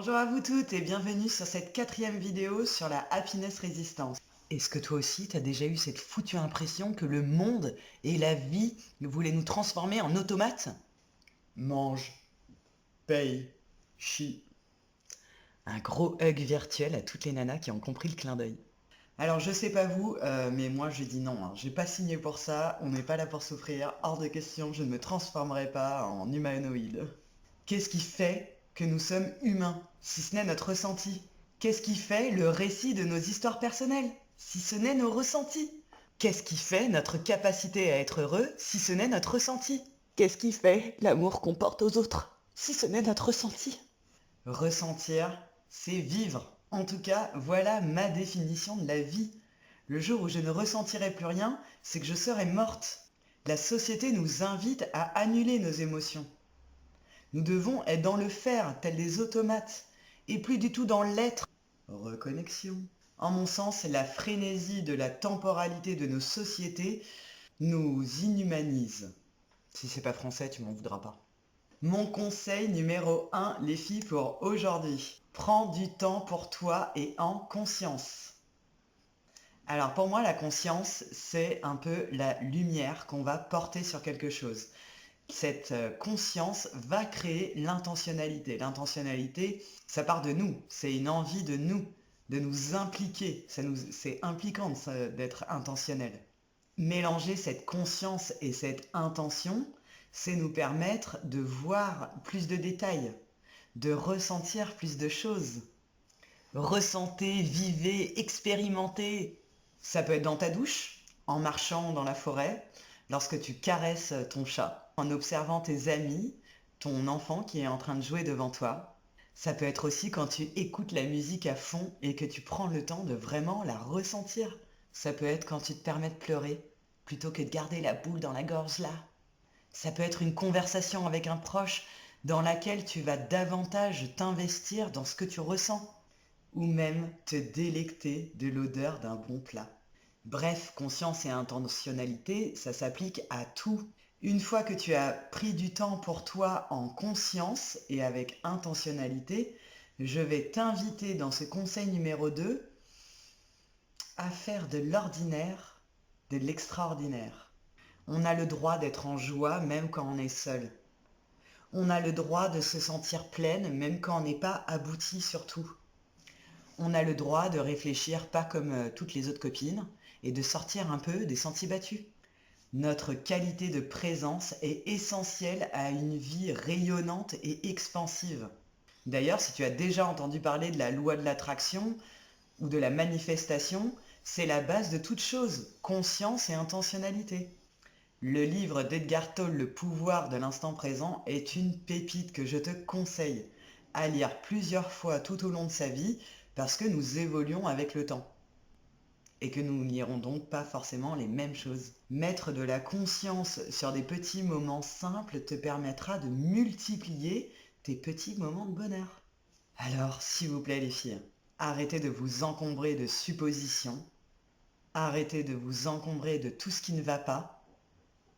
Bonjour à vous toutes et bienvenue sur cette 4e vidéo sur la Happiness Resistance. Est-ce que toi aussi t'as déjà eu cette foutue impression que le monde et la vie voulaient nous transformer en automates? Mange, paye, chie. Un gros hug virtuel à toutes les nanas qui ont compris le clin d'œil. Alors je sais pas vous, mais moi je dis non, hein. J'ai pas signé pour ça, on n'est pas là pour souffrir, hors de question, je ne me transformerai pas en humanoïde. Qu'est-ce qui fait que nous sommes humains, si ce n'est notre ressenti? Qu'est-ce qui fait le récit de nos histoires personnelles, si ce n'est nos ressentis? Qu'est-ce qui fait notre capacité à être heureux, si ce n'est notre ressenti? Qu'est-ce qui fait l'amour qu'on porte aux autres, si ce n'est notre ressenti? Ressentir, c'est vivre. En tout cas, voilà ma définition de la vie. Le jour où je ne ressentirai plus rien, c'est que je serai morte. La société nous invite à annuler nos émotions. Nous devons être dans le faire, tels des automates, et plus du tout dans l'être. Reconnexion. En mon sens, la frénésie de la temporalité de nos sociétés nous inhumanise. Si c'est pas français, tu m'en voudras pas. Mon conseil numéro 1, les filles, pour aujourd'hui. Prends du temps pour toi et en conscience. Alors pour moi, la conscience, c'est un peu la lumière qu'on va porter sur quelque chose. Cette conscience va créer l'intentionnalité. L'intentionnalité, ça part de nous, c'est une envie de nous impliquer. C'est impliquant d'être intentionnel. Mélanger cette conscience et cette intention, c'est nous permettre de voir plus de détails, de ressentir plus de choses. Ressentez, vivez, expérimentez. Ça peut être dans ta douche, en marchant dans la forêt, lorsque tu caresses ton chat, en observant tes amis, ton enfant qui est en train de jouer devant toi. Ça peut être aussi quand tu écoutes la musique à fond et que tu prends le temps de vraiment la ressentir. Ça peut être quand tu te permets de pleurer, plutôt que de garder la boule dans la gorge là. Ça peut être une conversation avec un proche dans laquelle tu vas davantage t'investir dans ce que tu ressens, ou même te délecter de l'odeur d'un bon plat. Bref, conscience et intentionnalité, ça s'applique à tout. Une fois que tu as pris du temps pour toi en conscience et avec intentionnalité, je vais t'inviter dans ce conseil numéro 2 à faire de l'ordinaire de l'extraordinaire. On a le droit d'être en joie même quand on est seul. On a le droit de se sentir pleine même quand on n'est pas abouti surtout. On a le droit de réfléchir pas comme toutes les autres copines et de sortir un peu des sentiers battus. Notre qualité de présence est essentielle à une vie rayonnante et expansive. D'ailleurs, si tu as déjà entendu parler de la loi de l'attraction ou de la manifestation, c'est la base de toute chose, conscience et intentionnalité. Le livre d'Edgar Tolle, Le pouvoir de l'instant présent, est une pépite que je te conseille à lire plusieurs fois tout au long de sa vie parce que nous évoluons avec le temps et que nous n'irons donc pas forcément les mêmes choses. Mettre de la conscience sur des petits moments simples te permettra de multiplier tes petits moments de bonheur. Alors, s'il vous plaît les filles, arrêtez de vous encombrer de suppositions, arrêtez de vous encombrer de tout ce qui ne va pas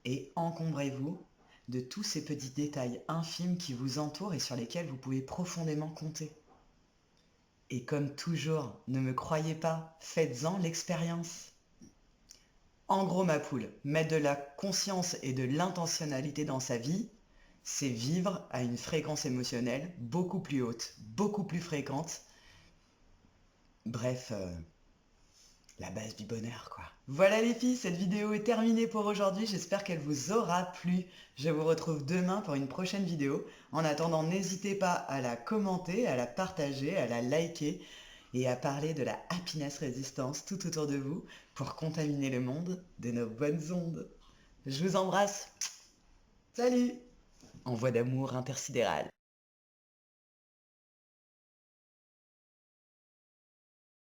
et encombrez-vous de tous ces petits détails infimes qui vous entourent et sur lesquels vous pouvez profondément compter. Et comme toujours, ne me croyez pas, faites-en l'expérience. En gros, ma poule, mettre de la conscience et de l'intentionnalité dans sa vie, c'est vivre à une fréquence émotionnelle beaucoup plus haute, beaucoup plus fréquente. Bref, la base du bonheur, quoi. Voilà les filles, cette vidéo est terminée pour aujourd'hui. J'espère qu'elle vous aura plu. Je vous retrouve demain pour une prochaine vidéo. En attendant, n'hésitez pas à la commenter, à la partager, à la liker et à parler de la happiness résistance tout autour de vous pour contaminer le monde de nos bonnes ondes. Je vous embrasse. Salut! Envoi d'amour intersidéral.